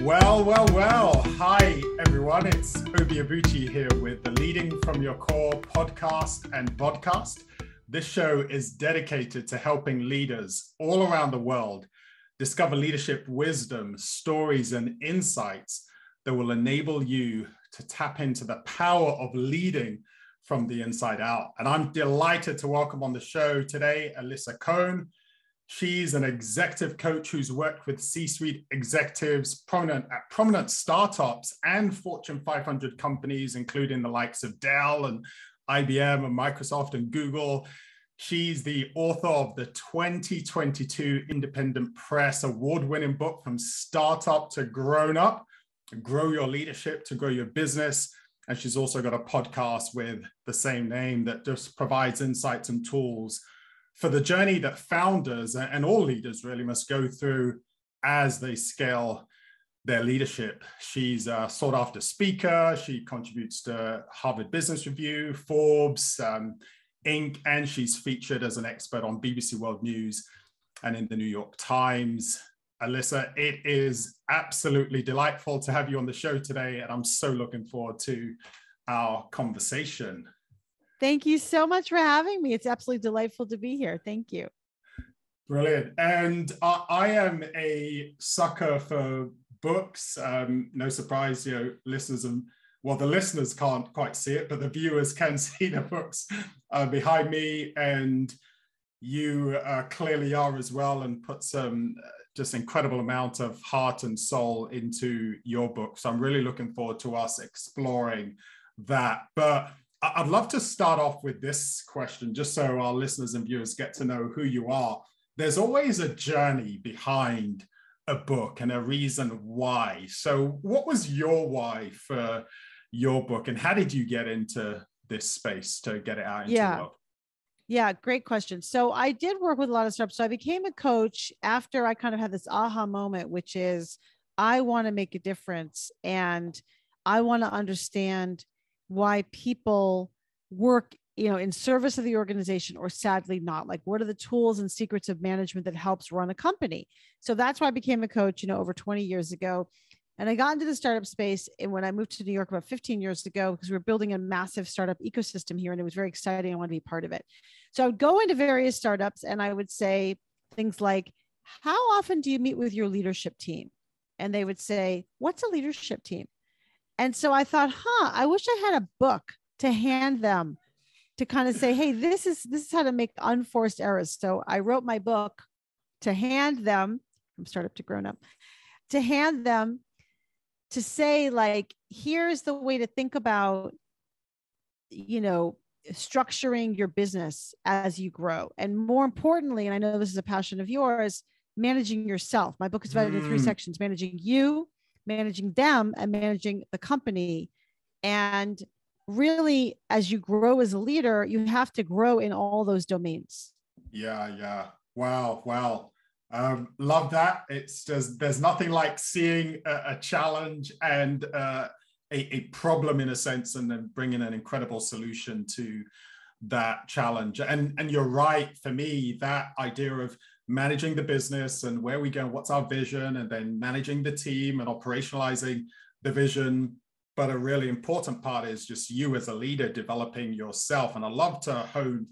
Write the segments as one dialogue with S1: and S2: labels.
S1: Well. Hi, everyone. It's Obi Abuchi here with the Leading From Your Core podcast and vodcast. This show is dedicated to helping leaders all around the world discover leadership wisdom, stories, and insights that will enable you to tap into the power of leading from the inside out. And I'm delighted to welcome on the show today, Alyssa Cohn. She's an executive coach who's worked with C-suite executives prominent startups and Fortune 500 companies, including the likes of Dell and IBM and Microsoft and Google. She's the author of the 2022 Independent Press award-winning book, From Startup to Grown Up, Grow Your Leadership to Grow Your Business. And she's also got a podcast with the same name that just provides insights and tools for the journey that founders and all leaders really must go through as they scale their leadership. She's a sought-after speaker. She contributes to Harvard Business Review, Forbes, Inc., and she's featured as an expert on BBC World News and in the New York Times. Alyssa, it is absolutely delightful to have you on the show today, and I'm so looking forward to our conversation.
S2: Thank you so much for having me. It's absolutely delightful to be here. Thank you.
S1: Brilliant. And I am a sucker for books. No surprise, listeners, the listeners can't quite see it, but the viewers can see the books behind me. And you clearly are as well, and put some just incredible amount of heart and soul into your book. So I'm really looking forward to us exploring that. But I'd love to start off with this question, just so our listeners and viewers get to know who you are. There's always a journey behind a book and a reason why. So what was your why for your book, and how did you get into this space to get it out into the world?
S2: Yeah, great question. So I did work with a lot of startups. So I became a coach after I kind of had this aha moment, which is I want to make a difference and I want to understand why people work, in service of the organization, or sadly not. Like, what are the tools and secrets of management that helps run a company? So that's why I became a coach, over 20 years ago. And I got into the startup space. And when I moved to New York about 15 years ago, because we were building a massive startup ecosystem here, and it was very exciting. I wanted to be part of it. So I would go into various startups and I would say things like, how often do you meet with your leadership team? And they would say, what's a leadership team? And so I thought, I wish I had a book to hand them to kind of say, hey, this is how to make unforced errors. So I wrote my book to hand them from startup to grown up, to hand them to say, like, here's the way to think about, structuring your business as you grow. And more importantly, and I know this is a passion of yours, managing yourself. My book is divided into 3 sections: managing you, managing them, and managing the company. And really, as you grow as a leader, you have to grow in all those domains.
S1: Yeah. Wow. Love that. It's just, there's nothing like seeing a challenge and a problem, in a sense, and then bringing an incredible solution to that challenge. And you're right. For me, that idea of managing the business and where we go, what's our vision, and then managing the team and operationalizing the vision. But a really important part is just you as a leader developing yourself. And I love to hone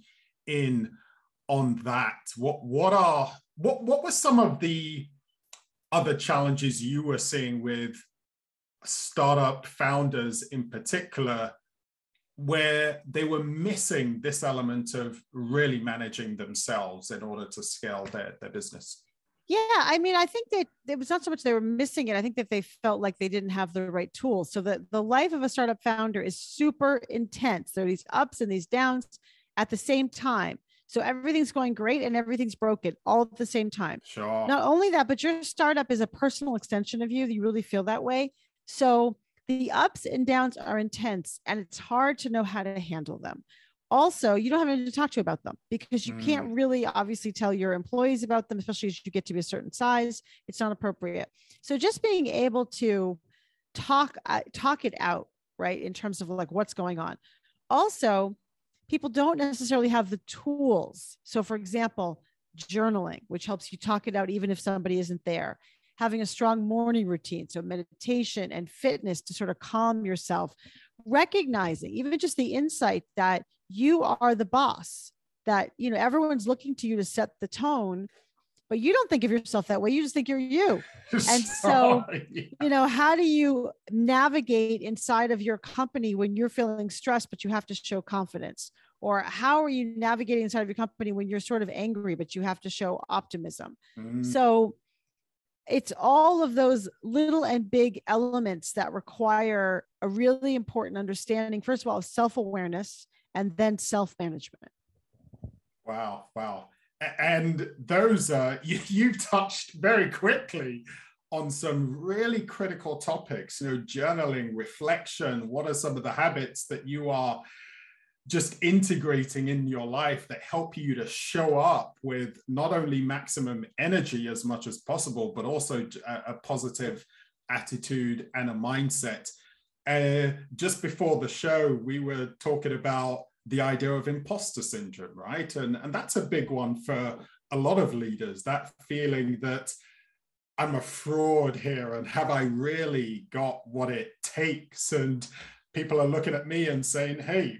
S1: in on that. What were some of the other challenges you were seeing with startup founders in particular, where they were missing this element of really managing themselves in order to scale their business?
S2: Yeah, I mean, I think that it was not so much they were missing it. I think that they felt like they didn't have the right tools. So that the life of a startup founder is super intense. There are these ups and these downs at the same time. So everything's going great and everything's broken all at the same time.
S1: Sure.
S2: Not only that, but your startup is a personal extension of you. You really feel that way. So the ups and downs are intense, and it's hard to know how to handle them. Also, you don't have anyone to talk to about them, because you can't really obviously tell your employees about them, especially as you get to be a certain size. It's not appropriate. So just being able to talk it out, right, in terms of like what's going on. Also, people don't necessarily have the tools. So for example, journaling, which helps you talk it out even if somebody isn't there. having a strong morning routine. So meditation and fitness to sort of calm yourself, recognizing even just the insight that you are the boss, that, you know, everyone's looking to you to set the tone, but you don't think of yourself that way. You just think you're you. And so, you know, how do you navigate inside of your company when you're feeling stressed, but you have to show confidence? Or how are you navigating inside of your company when you're sort of angry, but you have to show optimism? So it's all of those little and big elements that require a really important understanding, first of all, of self-awareness and then self-management.
S1: Wow. Wow. And those, you touched very quickly on some really critical topics, you know, journaling, reflection. What are some of the habits that you are just integrating in your life that help you to show up with not only maximum energy as much as possible, but also a positive attitude and a mindset? Just before the show, we were talking about the idea of imposter syndrome, right? And that's a big one for a lot of leaders, that feeling that I'm a fraud here, and have I really got what it takes? And people are looking at me and saying, hey,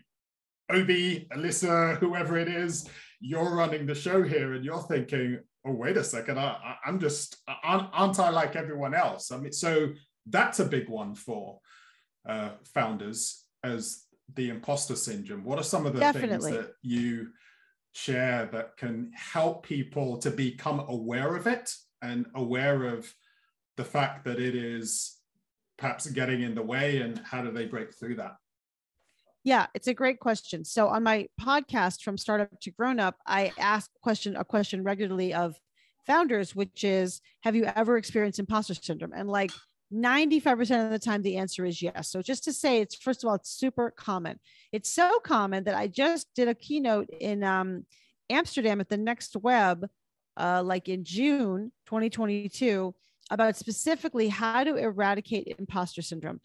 S1: Obi, Alyssa, whoever it is, you're running the show here, and you're thinking, oh, wait a second, aren't I like everyone else? I mean, so that's a big one for founders, as the imposter syndrome. What are some of the things that you share that can help people to become aware of it and aware of the fact that it is perhaps getting in the way, and how do they break through that?
S2: Yeah, it's a great question. So on my podcast, From Startup to Grown Up, I ask a question regularly of founders, which is, have you ever experienced imposter syndrome? And like 95% of the time, the answer is yes. So just to say, it's, first of all, it's super common. It's so common that I just did a keynote in Amsterdam at the Next Web, like in June 2022, about specifically how to eradicate imposter syndrome.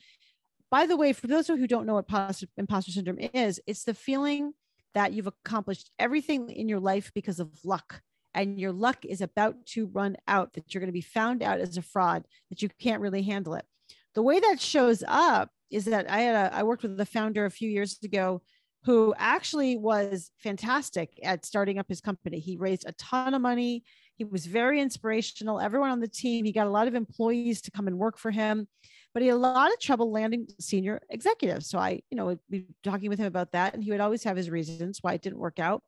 S2: By the way, for those of you who don't know what imposter syndrome is, it's the feeling that you've accomplished everything in your life because of luck, and your luck is about to run out, that you're going to be found out as a fraud, that you can't really handle it. The way that shows up is that I worked with a founder a few years ago who actually was fantastic at starting up his company. He raised a ton of money. He was very inspirational. Everyone on the team, he got a lot of employees to come and work for him, but he had a lot of trouble landing senior executives. So I, would be talking with him about that, and he would always have his reasons why it didn't work out.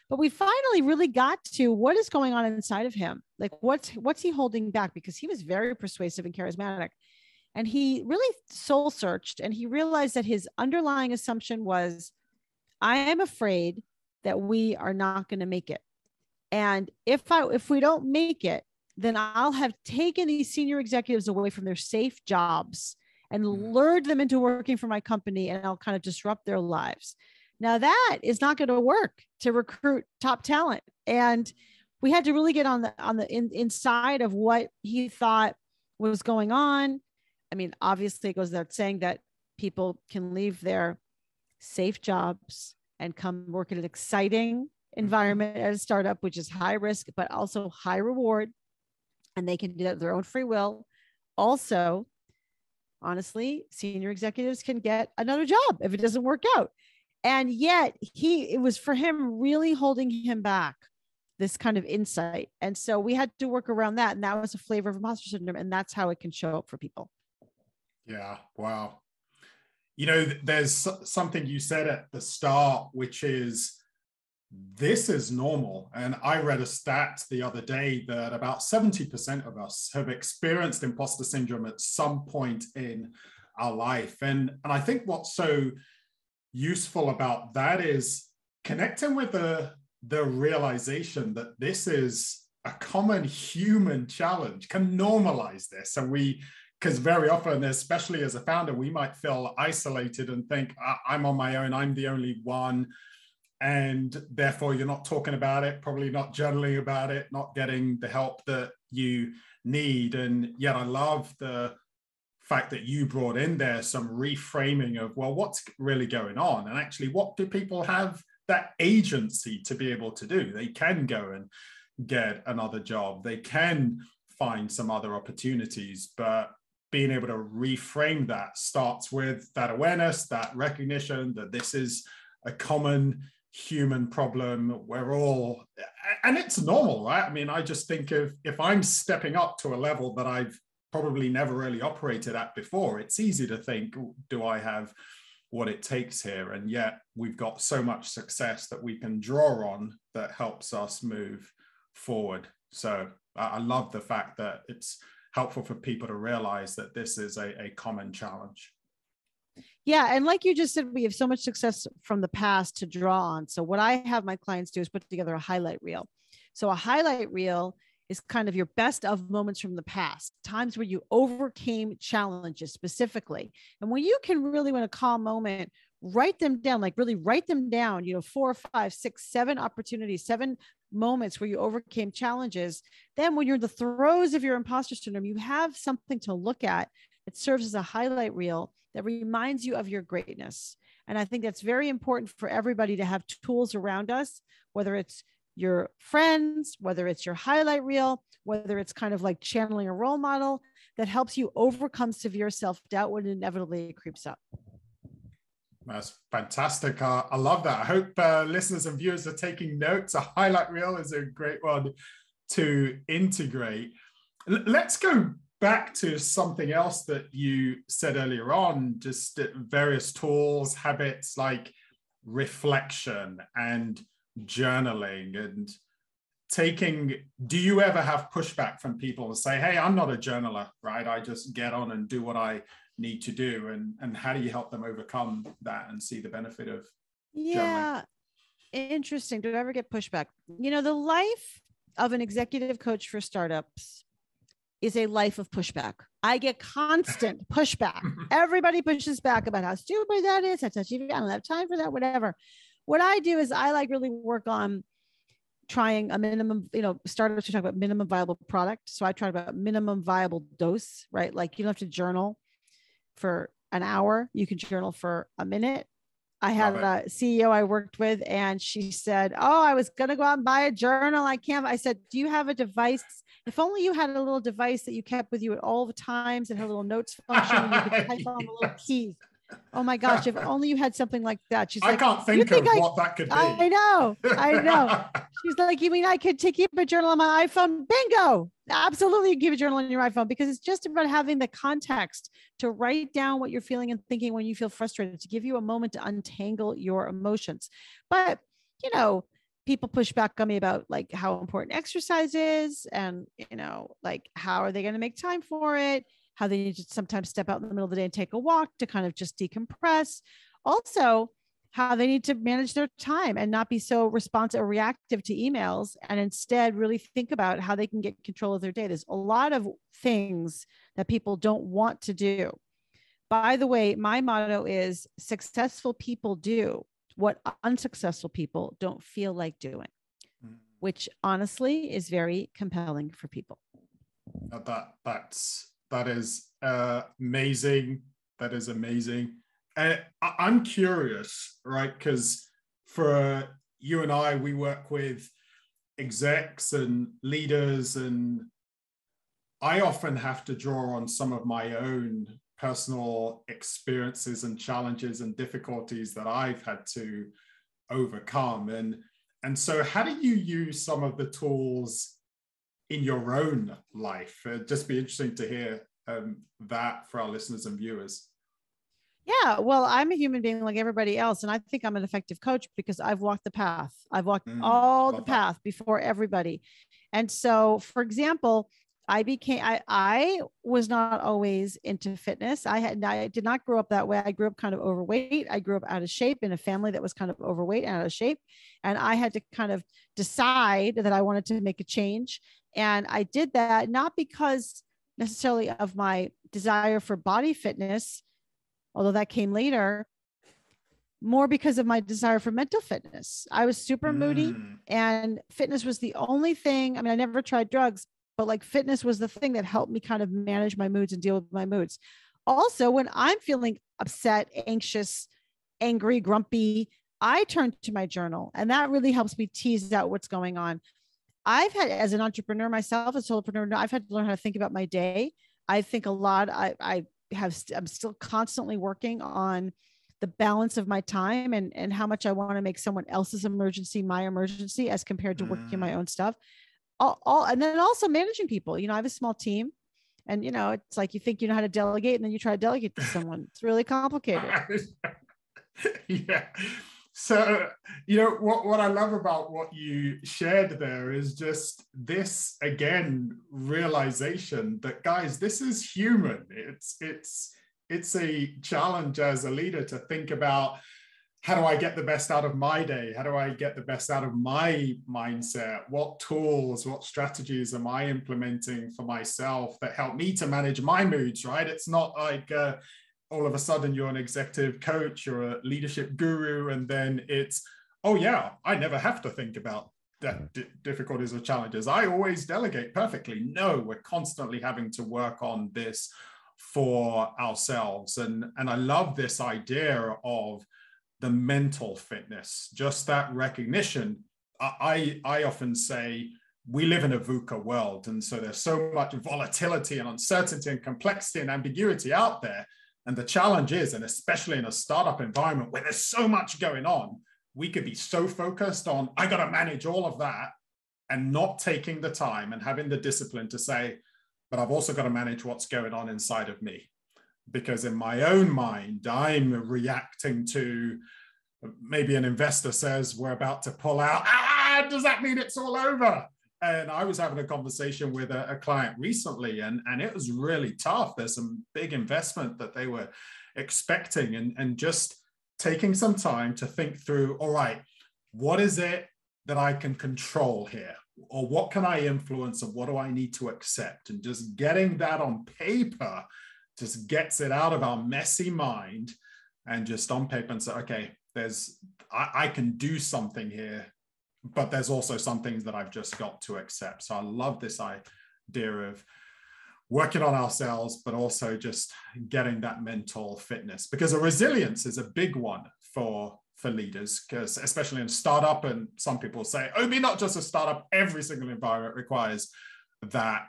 S2: But we finally really got to what is going on inside of him. Like what's he holding back? Because he was very persuasive and charismatic. And he really soul searched, and he realized that his underlying assumption was, I am afraid that we are not going to make it. And if we don't make it, then I'll have taken these senior executives away from their safe jobs and lured them into working for my company, and I'll kind of disrupt their lives. Now that is not going to work to recruit top talent. And we had to really get on the inside of what he thought was going on. I mean, obviously it goes without saying that people can leave their safe jobs and come work in an exciting environment at a startup, which is high risk, but also high reward. And they can do that of their own free will. Also, honestly, senior executives can get another job if it doesn't work out. And yet it was for him really holding him back, this kind of insight. And so we had to work around that. And that was a flavor of imposter syndrome. And that's how it can show up for people.
S1: Yeah. Wow. There's something you said at the start, which is, this is normal. And I read a stat the other day that about 70% of us have experienced imposter syndrome at some point in our life. And I think what's so useful about that is connecting with the realization that this is a common human challenge, can normalize this. And because very often, especially as a founder, we might feel isolated and think, I'm on my own, I'm the only one. And therefore you're not talking about it, probably not journaling about it, not getting the help that you need. And yet I love the fact that you brought in there some reframing of, well, what's really going on? And actually, what do people have that agency to be able to do? They can go and get another job. They can find some other opportunities. But being able to reframe that starts with that awareness, that recognition that this is a common human problem. We're all, and it's normal, right? I mean, I just think of if I'm stepping up to a level that I've probably never really operated at before, it's easy to think, do I have what it takes here? And yet we've got so much success that we can draw on that helps us move forward. So I love the fact that it's helpful for people to realize that this is a common challenge.
S2: Yeah. And like you just said, we have so much success from the past to draw on. So what I have my clients do is put together a highlight reel. So a highlight reel is kind of your best of moments from the past, times where you overcame challenges specifically. And when you can really, in a calm moment, write them down, like really write them down, 4, 5, 6, 7 opportunities, 7 moments where you overcame challenges. Then when you're in the throes of your imposter syndrome, you have something to look at. It serves as a highlight reel that reminds you of your greatness. And I think that's very important for everybody to have tools around us, whether it's your friends, whether it's your highlight reel, whether it's kind of like channeling a role model that helps you overcome severe self-doubt when inevitably it creeps up.
S1: That's fantastic. I love that. I hope listeners and viewers are taking notes. A highlight reel is a great one to integrate. Let's go back to something else that you said earlier on, just various tools, habits like reflection and journaling and do you ever have pushback from people to say, hey, I'm not a journaler, right? I just get on and do what I need to do. And how do you help them overcome that and see the benefit of journaling?
S2: Interesting. Do I ever get pushback? The life of an executive coach for startups is a life of pushback. I get constant pushback. Everybody pushes back about how stupid that is. I don't have time for that, whatever. What I do is I really work on trying a minimum, startups to talk about minimum viable product. So I try about minimum viable dose, right? Like you don't have to journal for an hour. You can journal for a minute. I had a CEO I worked with and she said, oh, I was going to go out and buy a journal. I can't. I said, do you have a device? If only you had a little device that you kept with you at all the times and had a little notes function and you could type on the little keys. Oh my gosh, if only you had something like that. She's like,
S1: I can't think of what that could be.
S2: I know. She's like, you mean I could keep a journal on my iPhone? Bingo. Absolutely, you keep a journal on your iPhone because it's just about having the context to write down what you're feeling and thinking when you feel frustrated, to give you a moment to untangle your emotions. But, people push back on me about like how important exercise is and, like how are they going to make time for it? How they need to sometimes step out in the middle of the day and take a walk to kind of just decompress. Also, how they need to manage their time and not be so responsive or reactive to emails and instead really think about how they can get control of their day. There's a lot of things that people don't want to do. By the way, my motto is successful people do what unsuccessful people don't feel like doing, which honestly is very compelling for people.
S1: That is amazing. That is amazing. I'm curious, right? Because for you and I, we work with execs and leaders, and I often have to draw on some of my own personal experiences and challenges and difficulties that I've had to overcome. And so how do you use some of the tools in your own life? It'd just be interesting to hear that for our listeners and viewers.
S2: Yeah, well, I'm a human being like everybody else. And I think I'm an effective coach because I've walked the path. I've walked all the path before everybody. And so, for example, I was not always into fitness. I did not grow up that way. I grew up kind of overweight. I grew up out of shape in a family that was kind of overweight and out of shape. And I had to kind of decide that I wanted to make a change. And I did that not because necessarily of my desire for body fitness, although that came later, more because of my desire for mental fitness. I was super moody and fitness was the only thing. I mean, I never tried drugs, but like fitness was the thing that helped me kind of manage my moods and deal with my moods. Also, when I'm feeling upset, anxious, angry, grumpy, I turn to my journal and that really helps me tease out what's going on. I've had, as an entrepreneur myself, as a solopreneur, I've had to learn how to think about my day. I think a lot. I'm still constantly working on the balance of my time and how much I want to make someone else's emergency my emergency as compared to working my own stuff. And then also managing people. You know, I have a small team, and you know, it's like you think you know how to delegate, and then you try to delegate to someone. It's really complicated.
S1: Yeah. So, you know, what I love about what you shared there is just this, again, realization that, guys, this is human. It's a challenge as a leader to think about, how do I get the best out of my day? How do I get the best out of my mindset? What tools, what strategies am I implementing for myself that help me to manage my moods, right? It's not like all of a sudden you're an executive coach, you're a leadership guru, and then it's, oh yeah, I never have to think about that difficulties or challenges. I always delegate perfectly. No, we're constantly having to work on this for ourselves. And I love this idea of the mental fitness, just that recognition. I often say we live in a VUCA world. And so there's so much volatility and uncertainty and complexity and ambiguity out there. And the challenge is, and especially in a startup environment where there's so much going on, we could be so focused on, I got to manage all of that, and not taking the time and having the discipline to say, but I've also got to manage what's going on inside of me. Because in my own mind, I'm reacting to, maybe an investor says we're about to pull out. Does that mean it's all over? And I was having a conversation with a client recently, and it was really tough. There's some big investment that they were expecting, and just taking some time to think through, all right, what is it that I can control here? Or what can I influence, and what do I need to accept? And just getting that on paper just gets it out of our messy mind, and just on paper, and say, okay, I can do something here, but there's also some things that I've just got to accept. So I love this idea of working on ourselves, but also just getting that mental fitness, because a resilience is a big one for leaders, because especially in startup, and some people say, oh, be not just a startup, every single environment requires that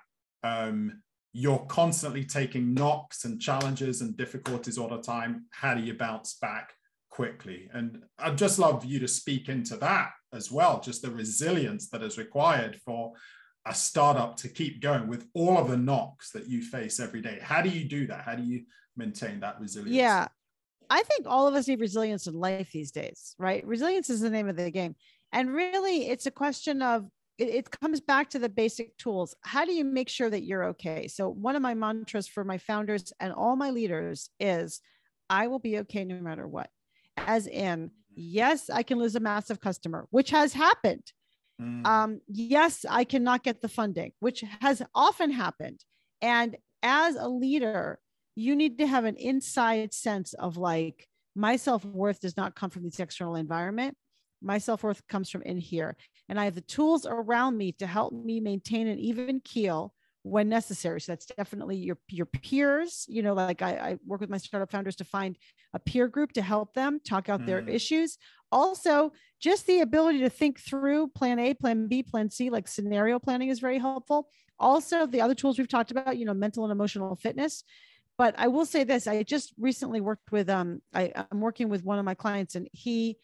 S1: you're constantly taking knocks and challenges and difficulties all the time. How do you bounce back quickly? And I'd just love you to speak into that as well, just the resilience that is required for a startup to keep going with all of the knocks that you face every day. How do you do that? How do you maintain that resilience?
S2: Yeah, I think all of us need resilience in life these days, right? Resilience is the name of the game. And really, it's a question of, it comes back to the basic tools. How do you make sure that you're okay? So one of my mantras for my founders and all my leaders is, I will be okay no matter what. As in, yes, I can lose a massive customer, which has happened. Yes, I cannot get the funding, which has often happened. And as a leader, you need to have an inside sense of like, my self-worth does not come from this external environment. My self-worth comes from in here. And I have the tools around me to help me maintain an even keel when necessary. So that's definitely your peers. You know, like I work with my startup founders to find a peer group to help them talk out their issues. Also, just the ability to think through plan A, plan B, plan C, like scenario planning is very helpful. Also, the other tools we've talked about, you know, mental and emotional fitness. But I will say this, I just recently worked with, I'm working with one of my clients, and he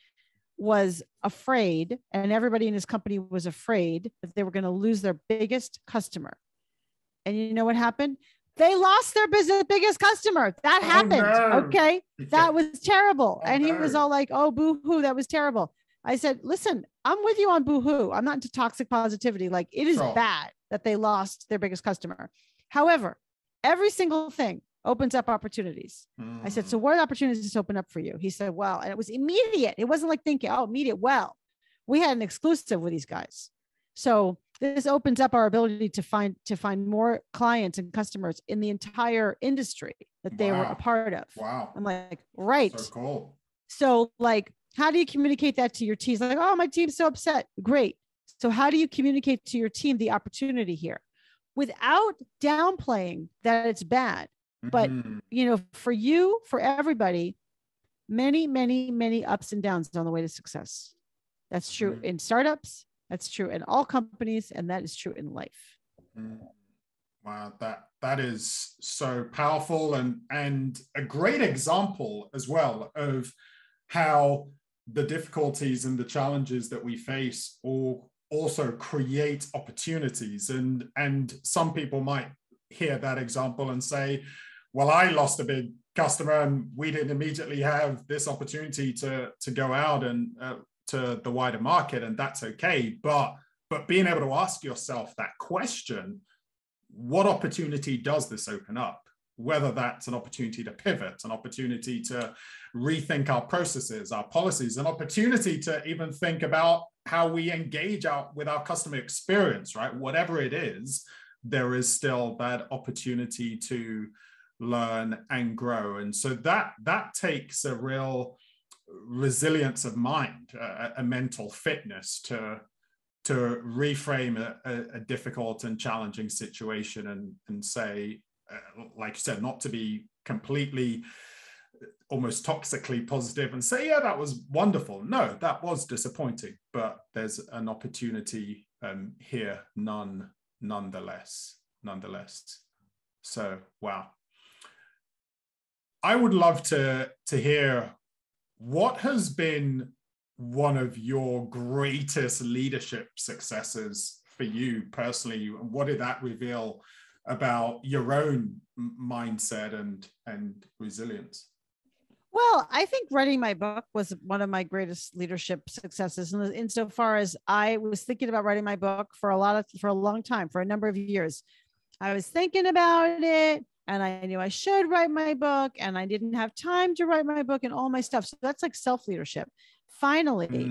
S2: was afraid, and everybody in his company was afraid that they were going to lose their biggest customer. And you know what happened? They lost their biggest customer. That happened. No. Okay. That was terrible. And he was all like, oh, boo-hoo, that was terrible. I said, listen, I'm with you on boo-hoo. I'm not into toxic positivity. Like, it is bad that they lost their biggest customer. However, every single thing opens up opportunities. I said, so what opportunities open up for you? He said, well, and it was immediate. It wasn't like thinking, oh, immediate. Well, we had an exclusive with these guys. So this opens up our ability to find more clients and customers in the entire industry that they were a part of.
S1: Wow.
S2: I'm like, right.
S1: So cool.
S2: So like, how do you communicate that to your team? Like, oh, my team's so upset. Great. So how do you communicate to your team the opportunity here without downplaying that it's bad? But, you know, for you, for everybody, many, many, many ups and downs on the way to success. That's true in startups. That's true in all companies, and that is true in life.
S1: Wow, that is so powerful, and a great example as well of how the difficulties and the challenges that we face all also create opportunities. And some people might hear that example and say, well, I lost a big customer and we didn't immediately have this opportunity to go out and to the wider market, and that's okay. But being able to ask yourself that question, what opportunity does this open up? Whether that's an opportunity to pivot, an opportunity to rethink our processes, our policies, an opportunity to even think about how we engage out with our customer experience, right? Whatever it is, there is still that opportunity to learn and grow. And so that takes a real resilience of mind, a mental fitness to reframe a difficult and challenging situation and say, like you said, not to be completely almost toxically positive and say, yeah, that was wonderful. No, that was disappointing, but there's an opportunity here nonetheless. So, wow. I would love to hear what has been one of your greatest leadership successes for you personally. What did that reveal about your own mindset and resilience?
S2: Well, I think writing my book was one of my greatest leadership successes. And insofar as I was thinking about writing my book for a long time, for a number of years, I was thinking about it and I knew I should write my book and I didn't have time to write my book and all my stuff. So that's like self-leadership. Finally,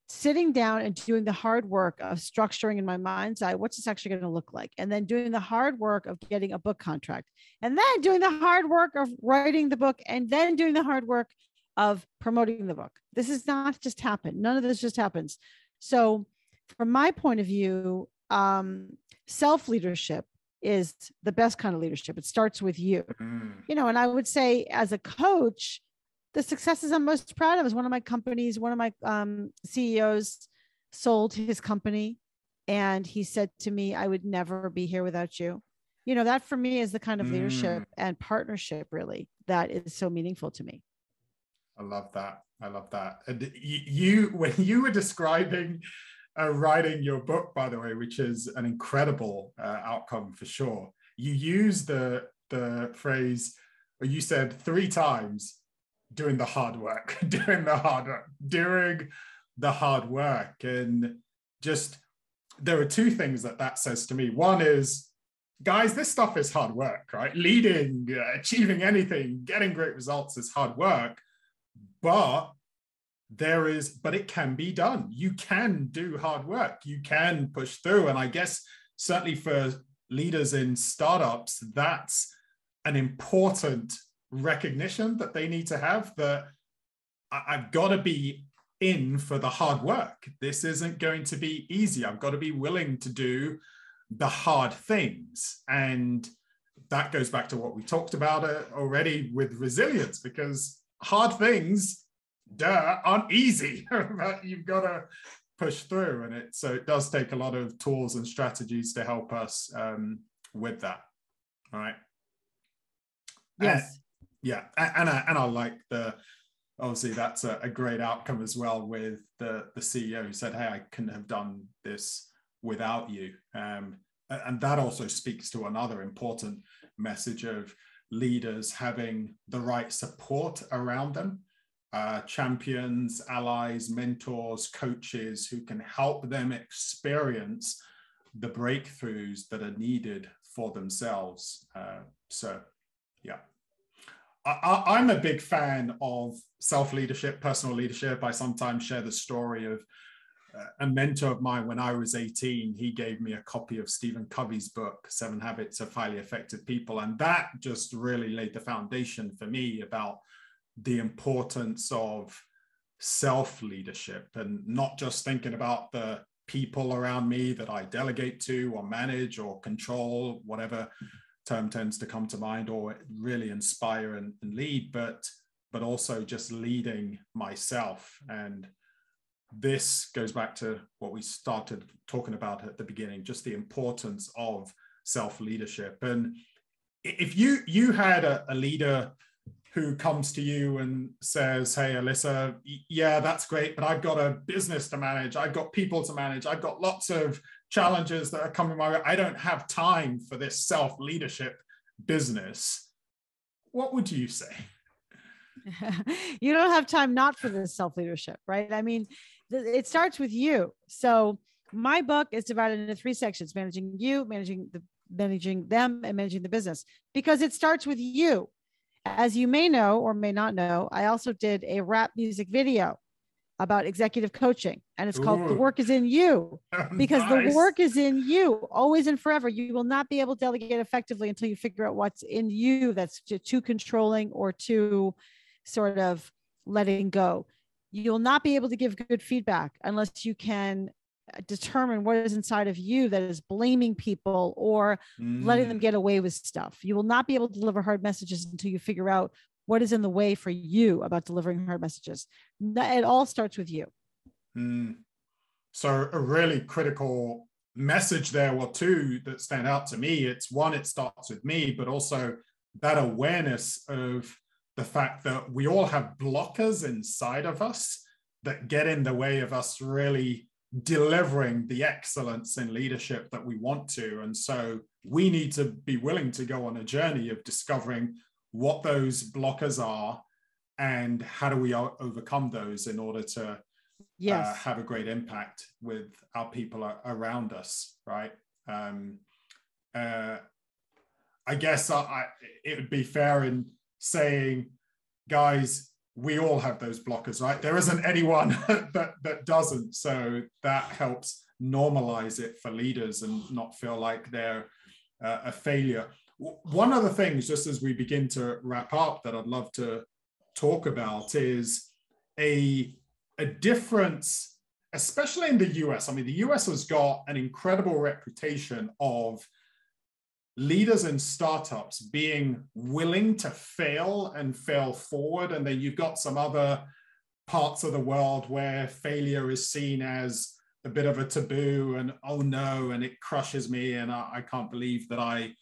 S2: sitting down and doing the hard work of structuring in my mind's eye, what's this actually going to look like? And then doing the hard work of getting a book contract, and then doing the hard work of writing the book, and then doing the hard work of promoting the book. This is not just happen. None of this just happens. So from my point of view, self-leadership is the best kind of leadership. It starts with you, and I would say as a coach, the successes I'm most proud of is one of my companies, one of my CEOs sold his company. And he said to me, I would never be here without you. That for me is the kind of leadership and partnership really that is so meaningful to me.
S1: I love that. And you, when you were describing writing your book, by the way, which is an incredible outcome for sure, you used the phrase, or you said 3 times, doing the hard work. And just, there are 2 things that says to me. One is, guys, this stuff is hard work, right? Leading, achieving anything, getting great results is hard work, but it can be done. You can do hard work. You can push through. And I guess certainly for leaders in startups, that's an important recognition that they need to have, that I've got to be in for the hard work. This isn't going to be easy. I've got to be willing to do the hard things. And that goes back to what we talked about already with resilience, because hard things aren't easy. You've got to push through, and so it does take a lot of tools and strategies to help us with that. All right.
S2: Yes.
S1: Yeah, and I like obviously that's a great outcome as well with the CEO who said, hey, I couldn't have done this without you. And that also speaks to another important message of leaders having the right support around them, champions, allies, mentors, coaches who can help them experience the breakthroughs that are needed for themselves. So, yeah. I'm a big fan of self-leadership, personal leadership. I sometimes share the story of a mentor of mine when I was 18. He gave me a copy of Stephen Covey's book, 7 Habits of Highly Effective People. And that just really laid the foundation for me about the importance of self-leadership and not just thinking about the people around me that I delegate to or manage or control, whatever term tends to come to mind, or really inspire and lead, but also just leading myself. And this goes back to what we started talking about at the beginning, just the importance of self-leadership. And if you had a leader who comes to you and says, hey, Alyssa, yeah, that's great, but I've got a business to manage. I've got people to manage. I've got lots of challenges that are coming my way. I don't have time for this self-leadership business. What would you say?
S2: You don't have time not for this self-leadership, right? I mean, it starts with you. So my book is divided into 3 sections: managing you, managing them, and managing the business, because it starts with you. As you may know or may not know, I also did a rap music video about executive coaching, and it's called The Work is in You, because
S1: Nice.
S2: the work is in you always and forever. You will not be able to delegate effectively until you figure out what's in you that's too controlling or too sort of letting go. You'll not be able to give good feedback unless you can determine what is inside of you that is blaming people or letting them get away with stuff. You will not be able to deliver hard messages until you figure out what is in the way for you about delivering hard messages. It all starts with you.
S1: So a really critical message there, well, 2 that stand out to me. It's one, it starts with me, but also that awareness of the fact that we all have blockers inside of us that get in the way of us really delivering the excellence in leadership that we want to. And so we need to be willing to go on a journey of discovering what those blockers are and how do we overcome those in order to have a great impact with our people around us, right? I guess it would be fair in saying, guys, we all have those blockers, right? There isn't anyone that doesn't. So that helps normalize it for leaders and not feel like they're a failure. One of the things, just as we begin to wrap up, that I'd love to talk about is a difference, especially in the US. I mean, the US has got an incredible reputation of leaders in startups being willing to fail and fail forward. And then you've got some other parts of the world where failure is seen as a bit of a taboo and, oh no, and it crushes me and I can't believe that I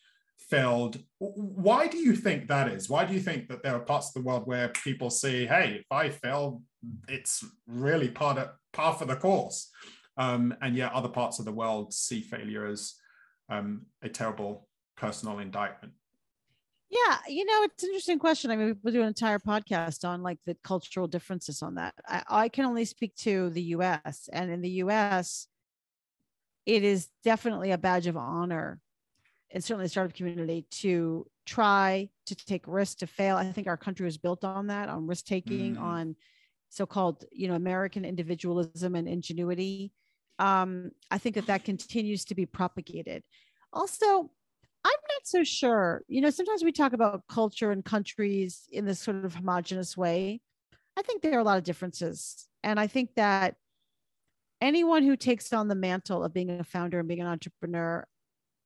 S1: failed. Why do you think that is? Why do you think that there are parts of the world where people say, hey, if I fail, it's really par for the course? And yet other parts of the world see failure as a terrible personal indictment.
S2: Yeah, it's an interesting question. I mean, we'll do an entire podcast on like the cultural differences on that. I can only speak to the US, and in the US, it is definitely a badge of honor, and certainly the startup community, to try to take risks, to fail. I think our country was built on that, on risk taking, on so-called, American individualism and ingenuity. I think that continues to be propagated. Also, I'm not so sure. Sometimes we talk about culture and countries in this sort of homogenous way. I think there are a lot of differences. And I think that anyone who takes on the mantle of being a founder and being an entrepreneur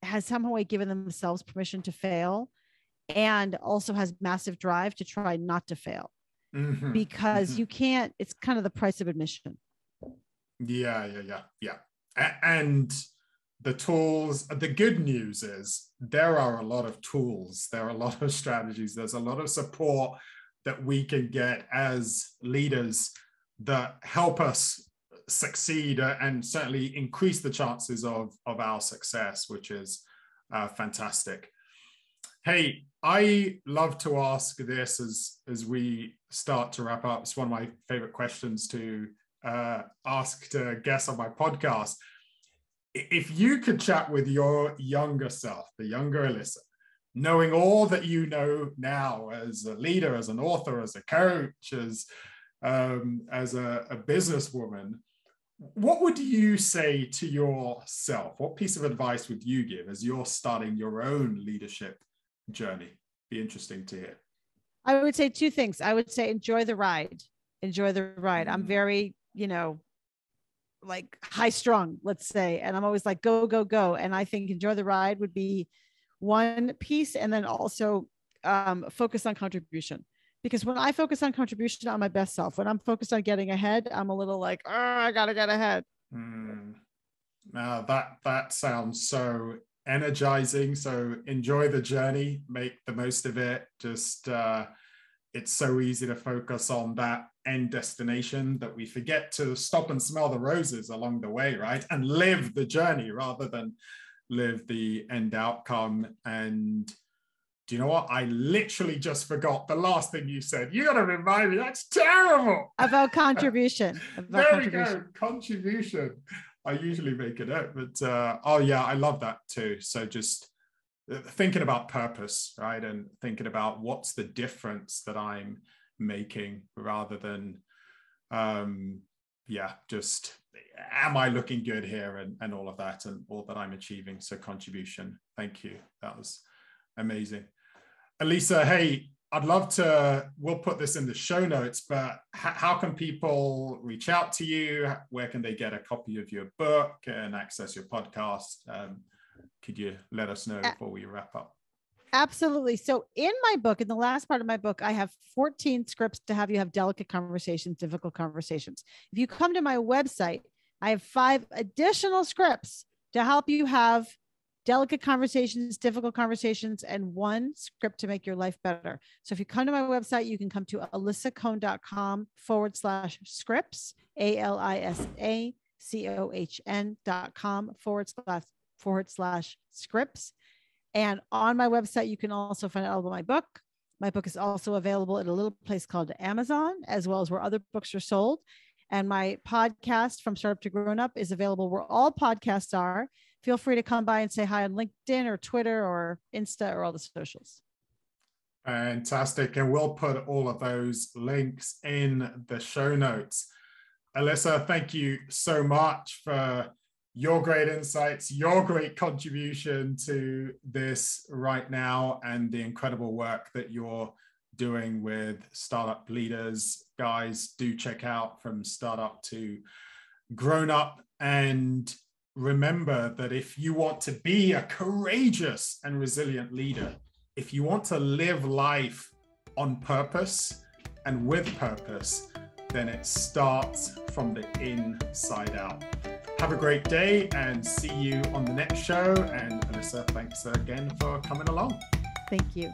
S2: has somehow given themselves permission to fail, and also has massive drive to try not to fail, because you can't, it's kind of the price of admission.
S1: Yeah. And the tools, the good news is there are a lot of tools, there are a lot of strategies, there's a lot of support that we can get as leaders that help us succeed and certainly increase the chances of our success, which is fantastic. Hey, I love to ask this as we start to wrap up. It's one of my favorite questions to ask to guests on my podcast. If you could chat with your younger self, the younger Alyssa, knowing all that you know now as a leader, as an author, as a coach, as a businesswoman, what would you say to yourself? What piece of advice would you give as you're starting your own leadership journey? Be interesting to hear.
S2: I would say 2 things. I would say enjoy the ride. Enjoy the ride. I'm very, like high strung, let's say. And I'm always like, go, go, go. And I think enjoy the ride would be one piece. And then also focus on contribution. Because when I focus on contribution, I'm my best self. When I'm focused on getting ahead, I'm a little like, oh, I got to get ahead.
S1: Now that sounds so energizing. So enjoy the journey, make the most of it. Just, it's so easy to focus on that end destination that we forget to stop and smell the roses along the way, right? And live the journey rather than live the end outcome. And do you know what? I literally just forgot the last thing you said. You got to remind me. That's terrible.
S2: About contribution.
S1: There we go. Contribution. I usually make it up, but oh yeah, I love that too. So just thinking about purpose, right? And thinking about what's the difference that I'm making rather than, just am I looking good here and all of that and all that I'm achieving. So contribution. Thank you. That was amazing. Alysa, hey, I'd love to, we'll put this in the show notes, but how can people reach out to you? Where can they get a copy of your book and access your podcast? Could you let us know before we wrap up?
S2: Absolutely. So in my book, in the last part of my book, I have 14 scripts to have you have delicate conversations, difficult conversations. If you come to my website, I have 5 additional scripts to help you have delicate conversations, difficult conversations, and 1 script to make your life better. So if you come to my website, you can come to alyssacohn.com/scripts, ALISACOHN.com/scripts. And on my website, you can also find out about my book. My book is also available at a little place called Amazon, as well as where other books are sold. And my podcast, From Startup to Grown Up, is available where all podcasts are. Feel free to come by and say hi on LinkedIn or Twitter or Insta or all the socials.
S1: Fantastic. And we'll put all of those links in the show notes. Alyssa, thank you so much for your great insights, your great contribution to this right now, and the incredible work that you're doing with startup leaders. Guys, do check out From Startup to Grown Up. And remember that if you want to be a courageous and resilient leader, if you want to live life on purpose and with purpose, then it starts from the inside out. Have a great day and see you on the next show. And Alyssa, thanks again for coming along.
S2: Thank you.